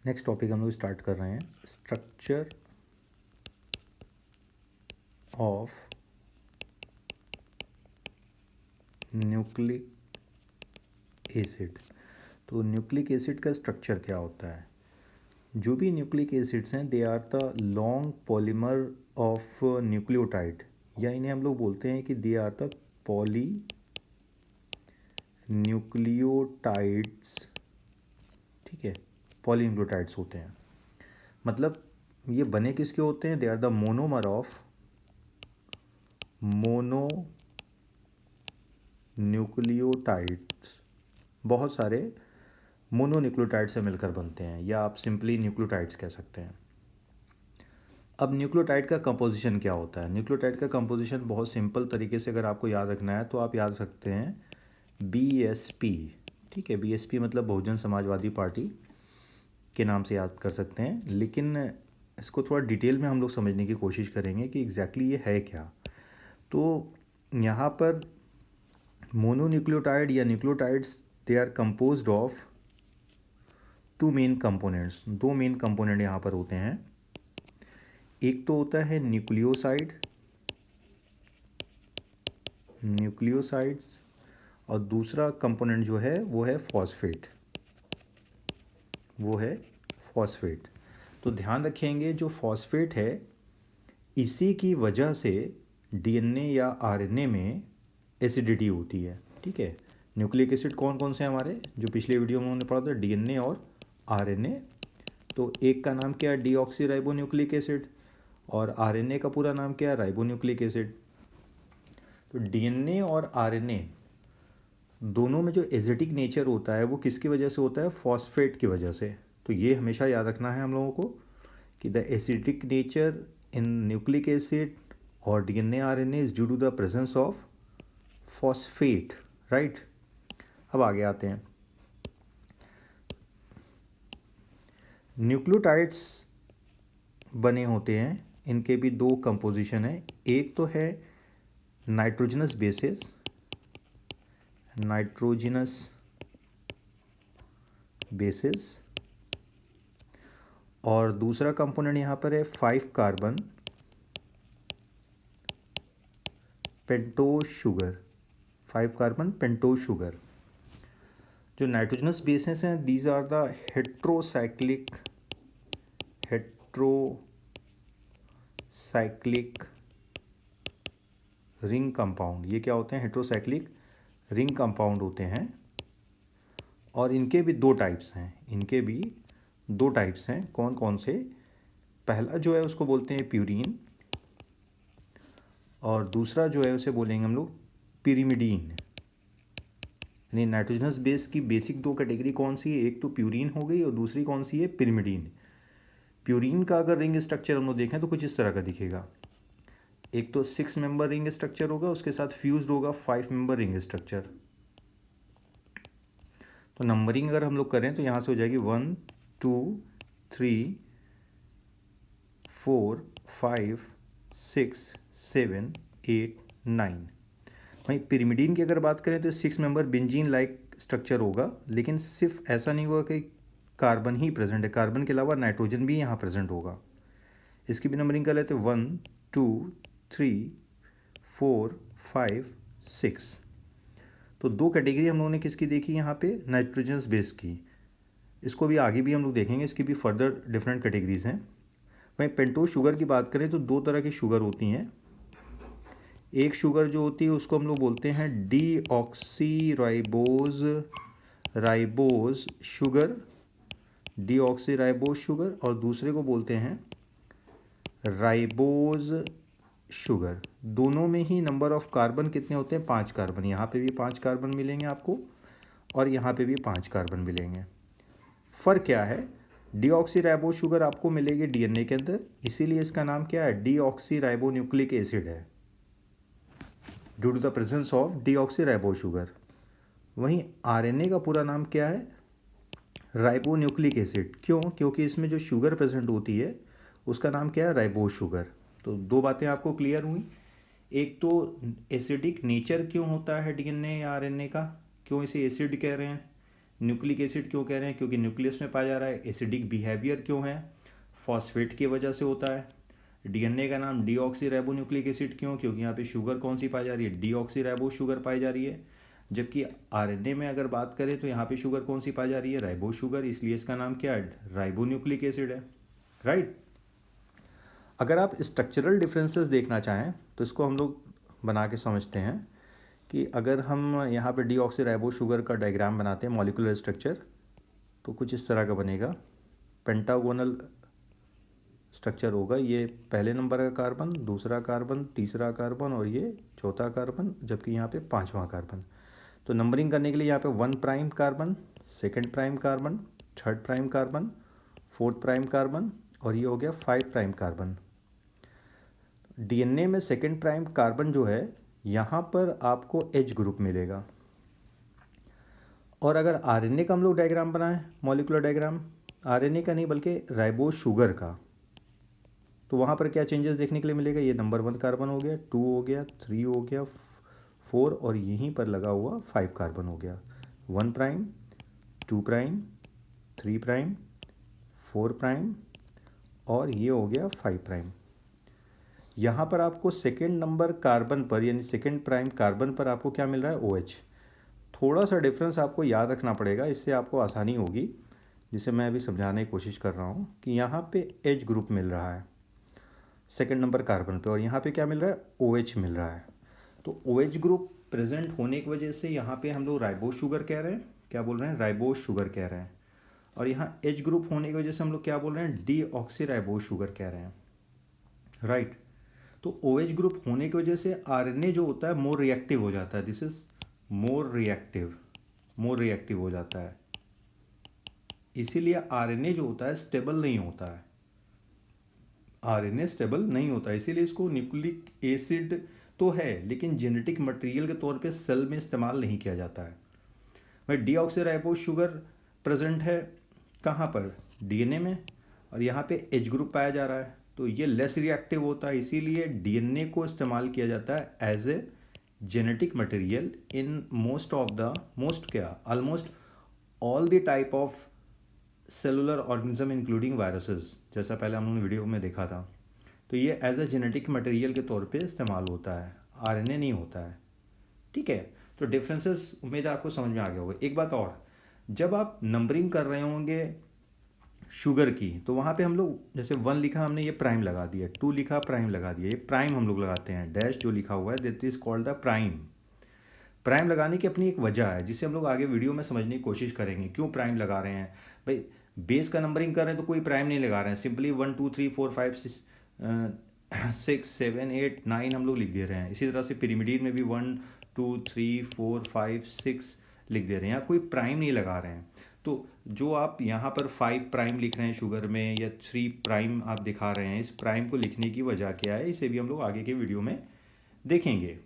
Next topic हम लोग start कर रहे हैं, स्ट्रक्चर ऑफ न्यूक्लिक एसिड। तो न्यूक्लिक एसिड का स्ट्रक्चर क्या होता है? जो भी न्यूक्लिक एसिड्स हैं they are the long polymer of nucleotide, या इन्हें हम लोग बोलते हैं कि they are the poly nucleotides. ठीक है, पॉली न्यूक्लियोटाइड्स होते हैं, मतलब ये बने किसके होते हैं? They are the monomer of mono nucleotides. बहुत सारे मोनोन्यूक्लियोटाइड से मिलकर बनते हैं, या आप सिंपली न्यूक्लियोटाइड्स कह सकते हैं। अब न्यूक्लियोटाइड का कंपोजिशन क्या होता है? न्यूक्लियोटाइड का कंपोजिशन बहुत सिंपल तरीके से अगर आपको याद रखना है तो आप याद सकते हैं BSP। ठीक है, BSP मतलब बहुजन समाजवादी पार्टी के नाम से याद कर सकते हैं, लेकिन इसको थोड़ा डिटेल में हम लोग समझने की कोशिश करेंगे कि एग्जैक्टली ये है क्या। तो यहाँ पर मोनोन्यूक्लियोटाइड या nucleotides they are composed of two main components. दो मेन कंपोनेंट यहाँ पर होते हैं। एक तो होता है न्यूक्लियोसाइड्स, और दूसरा कंपोनेंट जो है वो है फॉस्फेट। तो ध्यान रखेंगे, जो फॉस्फेट है इसी की वजह से DNA या RNA में एसिडिटी होती है। ठीक है, न्यूक्लिक एसिड कौन कौन से हैं हमारे, जो पिछले वीडियो में हमने पढ़ा था, DNA और RNA। तो एक का नाम क्या है? डीऑक्सी राइबो न्यूक्लिक एसिड, और RNA का पूरा नाम क्या है? Ribo nucleic acid. तो DNA और RNA दोनों में जो एसिडिक नेचर होता है वो किसकी वजह से होता है? फॉस्फेट की वजह से। तो ये हमेशा याद रखना है हम लोगों को कि the acidic nature in nucleic acid और DNA RNA is due to the presence of phosphate, right. अब आगे आते हैं। न्यूक्लियोटाइड्स बने होते हैं, इनके भी दो कंपोजिशन है। एक तो है नाइट्रोजनस बेसिस, और दूसरा कंपोनेंट यहाँ पर है 5 कार्बन पेंटोज शुगर। जो नाइट्रोजनस बेसिस हैं these are the heterocyclic ring compound. ये क्या होते हैं? हेट्रोसाइक्लिक रिंग कंपाउंड होते हैं, और इनके भी दो टाइप्स हैं। कौन कौन से? पहला जो है उसको बोलते हैं प्यूरीन, और दूसरा जो है उसे बोलेंगे हम लोग पिरिमिडीन। यानी नाइट्रोजनस बेस की बेसिक दो कैटेगरी कौन सी है? एक तो प्यूरीन हो गई, और दूसरी कौन सी है? पिरिमिडीन। प्यूरीन का अगर रिंग स्ट्रक्चर हम लोग देखें तो कुछ इस तरह का दिखेगा। एक तो 6 मेंबर रिंग स्ट्रक्चर होगा, उसके साथ फ्यूज्ड होगा 5 मेंबर रिंग स्ट्रक्चर। तो नंबरिंग अगर हम लोग करें तो यहाँ से हो जाएगी 1 2 3 4 5 6 7 8 9। वहीं पिरिमिडीन की अगर बात करें तो 6 मेंबर बेंजीन लाइक स्ट्रक्चर होगा, लेकिन सिर्फ ऐसा नहीं होगा कि कार्बन ही प्रेजेंट है, कार्बन के अलावा नाइट्रोजन भी यहाँ प्रेजेंट होगा। इसकी भी नंबरिंग कर लेते हैं 1 2 3 4 5 6। तो दो कैटेगरी हम लोगों ने किसकी देखी यहाँ पे? नाइट्रोजनस बेस की। इसको भी आगे भी हम लोग देखेंगे, इसकी भी फर्दर डिफरेंट कैटेगरीज हैं। वहीं पेंटोज शुगर की बात करें तो दो तरह की शुगर होती हैं। एक शुगर जो होती है उसको हम लोग बोलते हैं डीऑक्सी राइबोज शुगर, और दूसरे को बोलते हैं राइबोज शुगर। दोनों में ही नंबर ऑफ कार्बन कितने होते हैं? 5 कार्बन। यहाँ पे भी 5 कार्बन मिलेंगे आपको, और यहाँ पे भी 5 कार्बन मिलेंगे। फ़र्क क्या है? डीऑक्सी राइबो शुगर आपको मिलेगी DNA के अंदर, इसीलिए इसका नाम क्या है? डीऑक्सी राइबो न्यूक्लिक एसिड है, due to the presence of deoxy ribo sugar. वहीं RNA का पूरा नाम क्या है? Ribo nucleic acid. क्यों? क्योंकि इसमें जो शुगर प्रेजेंट होती है उसका नाम क्या है? Ribo sugar. तो दो बातें आपको क्लियर हुई। एक तो एसिडिक नेचर क्यों होता है DNA या RNA का, क्यों इसे एसिड कह रहे हैं, न्यूक्लिक एसिड क्यों कह रहे हैं? क्योंकि न्यूक्लियस में पाया जा रहा है। एसिडिक बिहेवियर क्यों है? फॉस्फेट की वजह से होता है। डीएनए का नाम डीऑक्सी राइबो न्यूक्लिक एसिड क्यों? क्योंकि यहाँ पे शुगर कौन सी पाई जा रही है? डीऑक्सी राइबो शुगर पाई जा रही है। जबकि आरएनए में अगर बात करें तो यहाँ पे शुगर कौन सी पाई जा रही है? राइबो शुगर, इसलिए इसका नाम क्या है? राइबो न्यूक्लिक एसिड है, राइट। अगर आप स्ट्रक्चरल डिफरेंसेस देखना चाहें तो इसको हम लोग बना के समझते हैं कि अगर हम यहाँ पे डीऑक्सी राइबो शुगर का डायग्राम बनाते हैं मॉलिक्यूलर स्ट्रक्चर, तो कुछ इस तरह का बनेगा। पेंटागोनल स्ट्रक्चर होगा। ये पहले नंबर का कार्बन, दूसरा कार्बन, तीसरा कार्बन और ये चौथा कार्बन, जबकि यहाँ पे पांचवा कार्बन। तो नंबरिंग करने के लिए यहाँ पे 1 prime carbon, second prime carbon, third prime carbon, fourth prime carbon और ये हो गया 5 प्राइम कार्बन। डीएनए में सेकंड प्राइम कार्बन जो है यहाँ पर आपको एच ग्रुप मिलेगा। और अगर आरएनए का हम लोग डायग्राम बनाएं, मॉलिक्यूलर डायग्राम, आरएनए का नहीं बल्कि राइबोज शुगर का, तो वहाँ पर क्या चेंजेस देखने के लिए मिलेगा? ये नंबर 1 कार्बन हो गया, 2 हो गया, 3 हो गया, 4 और यहीं पर लगा हुआ 5 कार्बन हो गया। 1 प्राइम, 2 प्राइम, 3 प्राइम, 4 प्राइम और ये हो गया 5 प्राइम। यहाँ पर आपको सेकेंड नंबर कार्बन पर यानी सेकेंड प्राइम कार्बन पर आपको क्या मिल रहा है? OH। थोड़ा सा डिफरेंस आपको याद रखना पड़ेगा, इससे आपको आसानी होगी, जिसे मैं अभी समझाने की कोशिश कर रहा हूँ कि यहाँ पे H ग्रुप मिल रहा है सेकेंड नंबर कार्बन पे और यहाँ पे क्या मिल रहा है? OH मिल रहा है। तो OH ग्रुप प्रेजेंट होने की वजह से यहाँ पे हम लोग राइबोज शुगर कह रहे हैं। क्या बोल रहे हैं? राइबोज शुगर कह रहे हैं। और यहाँ H ग्रुप होने की वजह से हम लोग क्या बोल रहे हैं? डीऑक्सी राइबोज शुगर कह रहे हैं, राइट। तो OH ग्रुप होने की वजह से आरएनए जो होता है मोर रिएक्टिव हो जाता है। दिस इज मोर रिएक्टिव हो जाता है। इसीलिए आरएनए जो होता है स्टेबल नहीं होता है। आरएनए स्टेबल नहीं होता, इसीलिए इसको न्यूक्लिक एसिड तो है लेकिन जेनेटिक मटेरियल के तौर पे सेल में इस्तेमाल नहीं किया जाता है। भाई डीऑक्सीराइबोज शुगर प्रेजेंट है कहाँ पर? डीएनए में, और यहाँ पे एच ग्रुप पाया जा रहा है, तो ये लेस रिएक्टिव होता है, इसीलिए डीएनए को इस्तेमाल किया जाता है as a genetic material in almost all the type of cellular organism including viruses, जैसा पहले हम लोगों ने वीडियो में देखा था। तो ये एज ए जेनेटिक मटेरियल के तौर पे इस्तेमाल होता है, आरएनए नहीं होता है, ठीक है। तो डिफरेंसेस उम्मीद है आपको समझ में आ गया होगा। एक बात और, जब आप नंबरिंग कर रहे होंगे शुगर की, तो वहाँ पे हम लोग जैसे 1 लिखा हमने, ये प्राइम लगा दिया, 2 लिखा प्राइम लगा दिया, ये प्राइम हम लोग लगाते हैं। डैश जो लिखा हुआ है that is called the prime. Prime लगाने की अपनी एक वजह है जिसे हम लोग आगे वीडियो में समझने की कोशिश करेंगे क्यों प्राइम लगा रहे हैं। भाई बेस का नंबरिंग कर रहे हैं तो कोई प्राइम नहीं लगा रहे हैं, सिंपली 1 2 3 4 5 6 7 8 9 हम लोग लिख दे रहे हैं। इसी तरह से पिरिमिडीन में भी 1 2 3 4 5 6 लिख दे रहे हैं, यहाँ कोई प्राइम नहीं लगा रहे हैं। तो जो आप यहाँ पर 5 प्राइम लिख रहे हैं शुगर में या 3 प्राइम आप दिखा रहे हैं, इस प्राइम को लिखने की वजह क्या है, इसे भी हम लोग आगे के वीडियो में देखेंगे।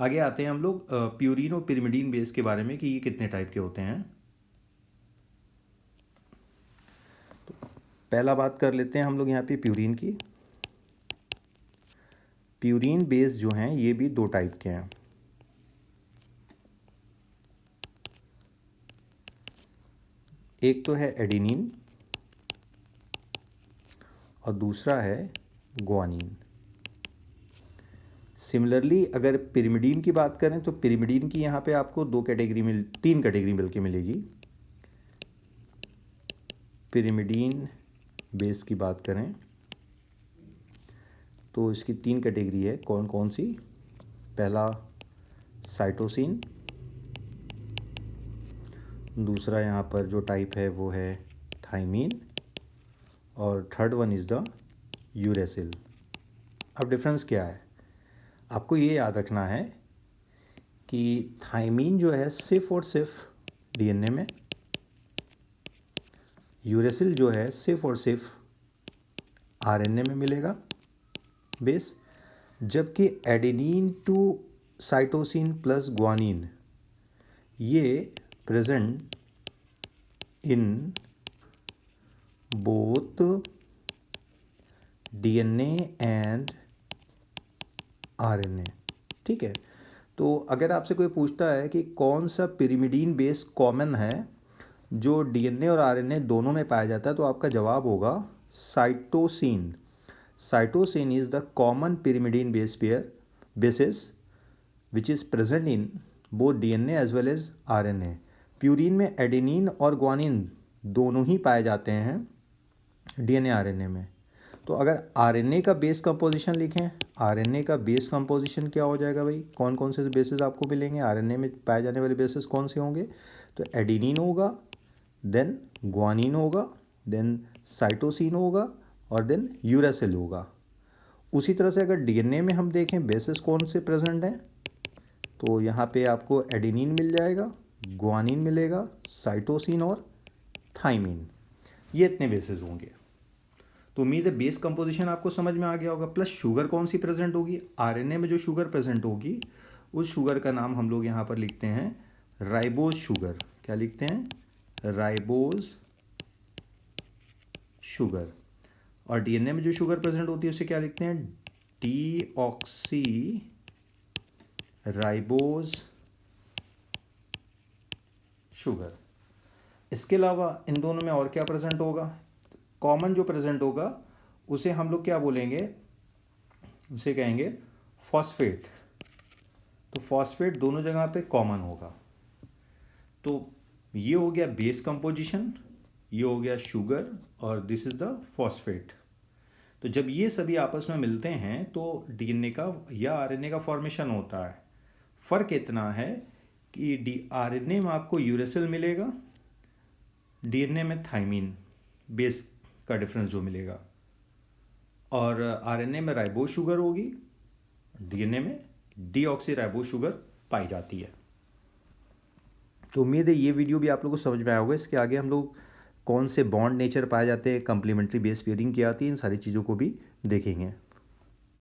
आगे आते हैं हम लोग प्यूरिन और पिरिमिडीन बेस के बारे में कि ये कितने टाइप के होते हैं। तो पहला बात कर लेते हैं हम लोग यहाँ पे प्यूरिन की। प्यूरिन बेस जो हैं ये भी 2 टाइप के हैं। एक तो है एडेनिन और दूसरा है ग्वानिन। सिमिलरली अगर पिरिमिडीन की बात करें तो पिरिमिडीन की यहाँ पे आपको 3 कैटेगरी बल्कि मिलेगी। पिरिमिडीन बेस की बात करें तो इसकी 3 कैटेगरी है। कौन कौन सी? पहला साइटोसिन, दूसरा यहाँ पर जो टाइप है वो है थाइमीन और third one is the uracil. अब डिफरेंस क्या है आपको ये याद रखना है कि थाइमीन जो है सिर्फ और सिर्फ डीएनए में, यूरेसिल जो है सिर्फ और सिर्फ आरएनए में मिलेगा बेस, जबकि adenine to cytosine plus guanine ये present in both DNA and RNA, ठीक है। तो अगर आपसे कोई पूछता है कि कौन सा पिरिमिडीन बेस कॉमन है जो डीएनए और आरएनए दोनों में पाया जाता है, तो आपका जवाब होगा cytosine. Cytosine is the common pyrimidine base pair bases which is present in both DNA as well as RNA. Purine में एडेनिन और ग्वानिन दोनों ही पाए जाते हैं डीएनए आरएनए में। तो अगर आरएनए का बेस कंपोजिशन लिखें, आरएनए का बेस कंपोजिशन क्या हो जाएगा भाई, कौन कौन से बेसिस आपको मिलेंगे, आरएनए में पाए जाने वाले बेसिस कौन से होंगे, तो एडेनिन होगा, देन ग्वानिन होगा, देन साइटोसिन होगा और देन यूरेसिल होगा। उसी तरह से अगर डीएनए में हम देखें बेसिस कौन से प्रेजेंट हैं, तो यहाँ पे आपको एडेनिन मिल जाएगा, ग्वानिन मिलेगा, साइटोसिन और थाइमिन, ये इतने बेसिस होंगे। तो उम्मीद है बेस कंपोजिशन आपको समझ में आ गया होगा। प्लस शुगर कौन सी प्रेजेंट होगी, आरएनए में जो शुगर प्रेजेंट होगी उस शुगर का नाम हम लोग यहाँ पर लिखते हैं राइबोज शुगर। क्या लिखते हैं, राइबोज शुगर। और डीएनए में जो शुगर प्रेजेंट होती है उसे क्या लिखते हैं, डीऑक्सी राइबोज शुगर। इसके अलावा इन दोनों में और क्या प्रेजेंट होगा, कॉमन जो प्रेजेंट होगा उसे हम लोग क्या बोलेंगे, उसे कहेंगे फॉस्फेट। तो फॉस्फेट दोनों जगह पे कॉमन होगा। तो ये हो गया बेस कंपोजिशन, ये हो गया शुगर और दिस इज द फॉस्फेट। तो जब ये सभी आपस में मिलते हैं तो डीएनए का या आरएनए का फॉर्मेशन होता है। फ़र्क इतना है कि आरएनए में आपको यूरेसिल मिलेगा, डीएनए में थाइमिन, बेस का डिफरेंस जो मिलेगा, और आरएनए में राइबोज शुगर होगी, डीएनए में डीऑक्सी राइबोज शुगर पाई जाती है। तो उम्मीद है ये वीडियो भी आप लोगों को समझ में आया होगा। इसके आगे हम लोग कौन से बॉन्ड नेचर पाए जाते हैं, कंप्लीमेंट्री बेस पेयरिंग क्या आती है, इन सारी चीज़ों को भी देखेंगे।